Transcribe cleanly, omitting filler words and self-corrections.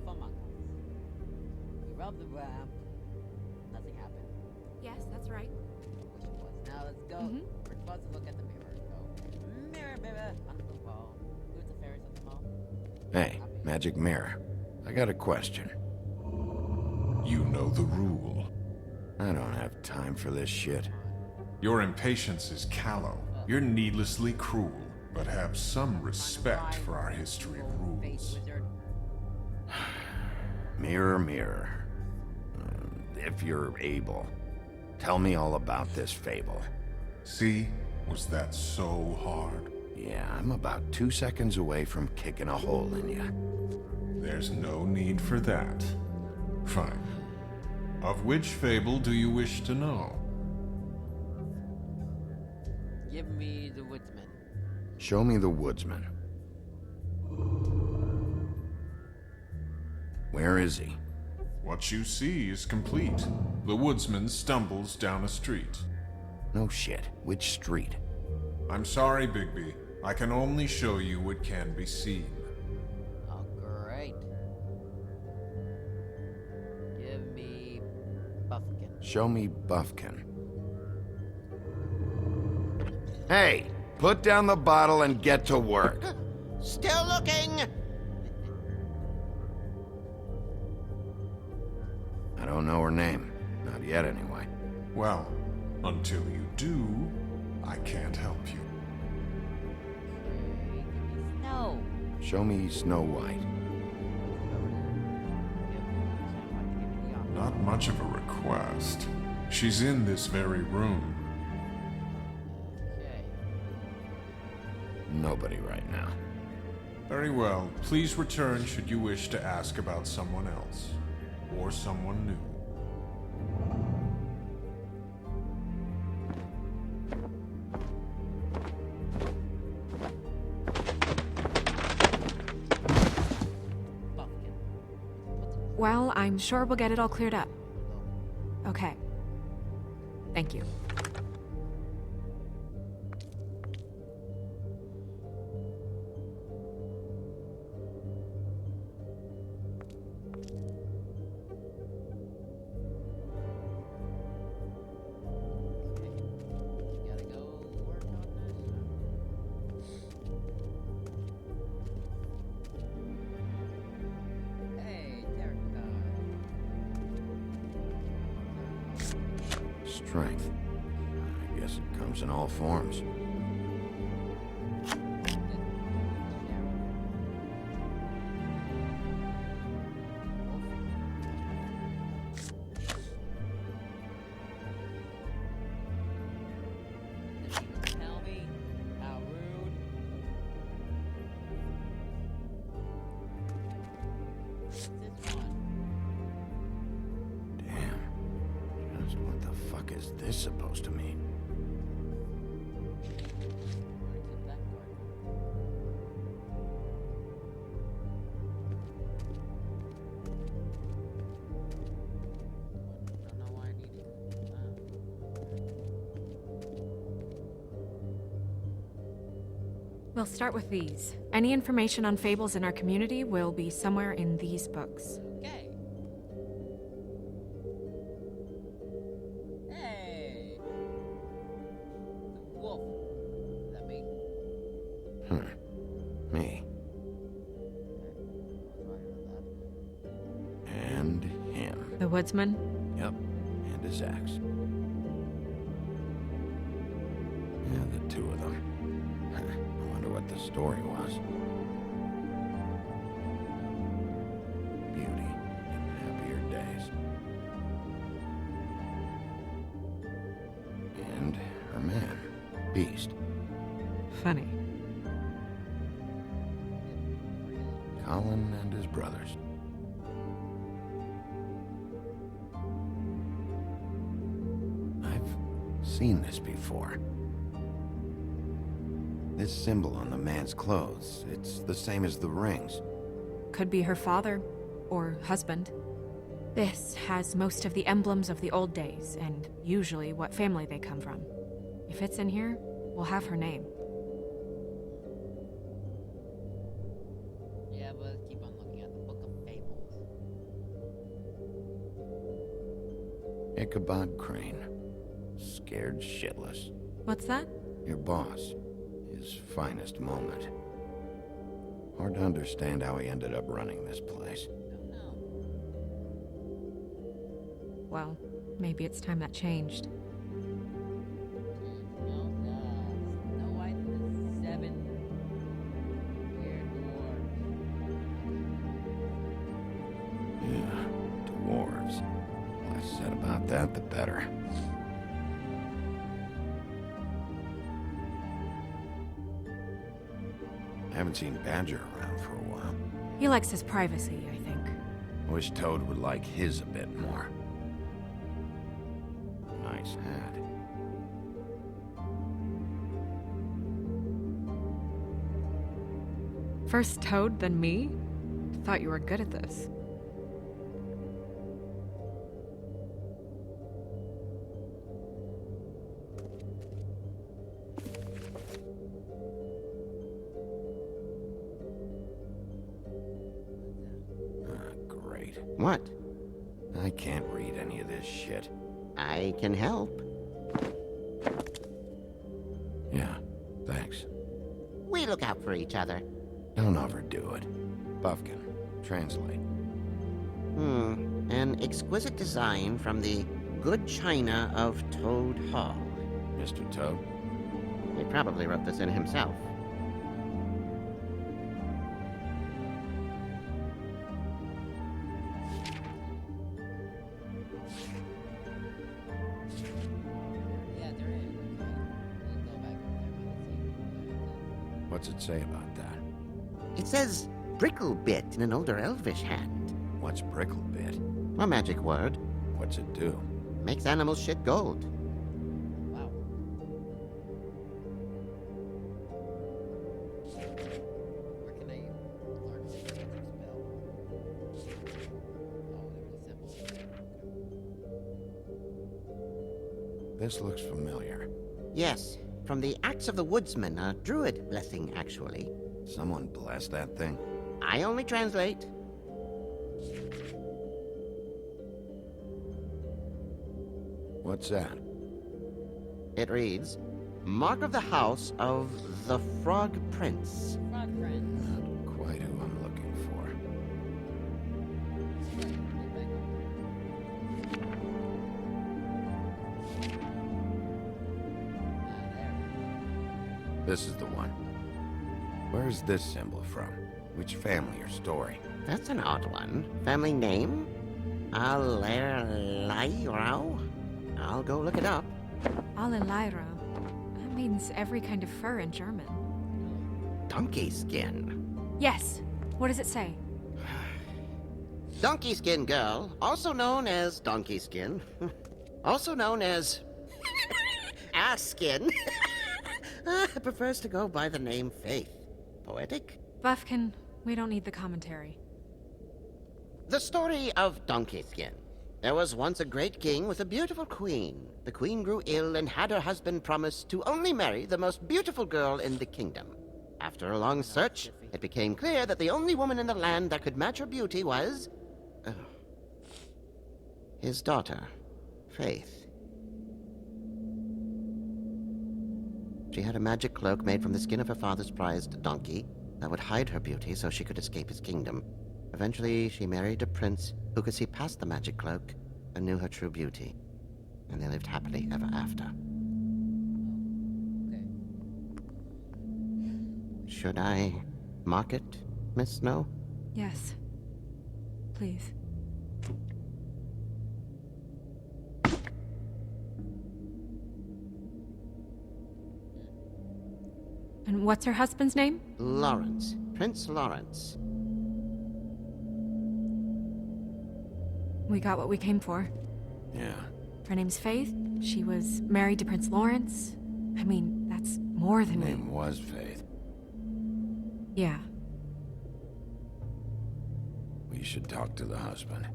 wolf among us. We rubbed the ramp. Nothing happened. Yes, that's right. Wish it was. Now let's go. We're supposed to look at the mirror. Go. Mirror, mirror on the wall. Who's the fairies of the mall? Hey, magic mirror. I got a question. You know the rule. I don't have time for this shit. Your impatience is callow. You're needlessly cruel, but have some respect for our history of rules. Mirror, mirror. If you're able, tell me all about this fable. See? Was that so hard? Yeah, I'm about 2 seconds away from kicking a hole in you. There's no need for that. Fine. Of which fable do you wish to know? Give me the woodsman. Show me the woodsman. Where is he? What you see is complete. The woodsman stumbles down a street. No shit. Which street? I'm sorry, Bigby. I can only show you what can be seen. Oh, great. Give me Buffkin. Show me Buffkin. Hey! Put down the bottle and get to work. Still looking! I don't know her name. Not yet, anyway. Well, until you do, I can't help you. No. Show me Snow White. Not much of a request. She's in this very room. Okay. Nobody right now. Very well. Please return should you wish to ask about someone else. Or someone new. Buffkin. Well, I'm sure we'll get it all cleared up. Okay. Thank you. Gotta go work on this. Hey, Terracotta. Strength. I guess it comes in all forms. Tell me how rude. This one. Damn. Just what the fuck is this supposed to mean? Where did that card? Don't know why I needed We'll start with these. Any information on fables in our community will be somewhere in these books. Okay. Hey. The wolf. Is that me? Me. And him. The woodsman? Yep. And his axe. Yeah, the two of them. I wonder what the story was. Beauty in happier days. And her man, Beast. Funny. Colin and his brothers. I've seen this before. This symbol on the man's clothes, it's the same as the rings. Could be her father or husband. This has most of the emblems of the old days, and usually what family they come from. If it's in here, we'll have her name. Yeah, but let's keep on looking at the Book of Fables. Ichabod Crane. Scared shitless. What's that? Your boss. His finest moment. Hard to understand how he ended up running this place. Well, maybe it's time that changed. Snow White and the 7 weird dwarves. Yeah, dwarves. Less said about that, the better. I haven't seen Badger around for a while. He likes his privacy, I think. I wish Toad would like his a bit more. Nice hat. First Toad, then me? Thought you were good at this. Great. What? I can't read any of this shit. I can help. Yeah, thanks. We look out for each other. Don't overdo it. Buffkin, translate. An exquisite design from the good china of Toad Hall. Mr. Toad? He probably wrote this in himself. Yeah, there is. Okay. We'll go back over there. What's it say about that? It says Bricklebit in an older elvish hand. What's Bricklebit? A magic word. What's it do? Makes animals shit gold. Wow. Where can I learn this spell? Oh, there was a symbol. This looks familiar. Yes, from the Axe of the Woodsman, a druid blessing, actually. Someone bless that thing? I only translate. What's that? It reads, Mark of the House of the Frog Prince. Frog friends. Not quite who I'm looking for. There. This is the one. Where's this symbol from? Which family or story? That's an odd one. Family name? Alerlairau? I'll go look it up. Alelaira. That means every kind of fur in German. Donkey skin. Yes. What does it say? Donkey skin girl, also known as donkey skin. Also known as ass skin. Prefers to go by the name Faith. Poetic? Buffkin, we don't need the commentary. The story of Donkey Skin. There was once a great king with a beautiful queen. The queen grew ill and had her husband promise to only marry the most beautiful girl in the kingdom. After a long search, it became clear that the only woman in the land that could match her beauty was... his daughter, Faith. She had a magic cloak made from the skin of her father's prized donkey that would hide her beauty so she could escape his kingdom. Eventually, she married a prince who could see past the magic cloak and knew her true beauty. And they lived happily ever after. Okay. Should I mark it, Miss Snow? Yes. Please. And what's her husband's name? Lawrence. Prince Lawrence. We got what we came for. Yeah. Her name's Faith. She was married to Prince Lawrence. I mean, that's more than Name was Faith. Yeah. We should talk to the husband.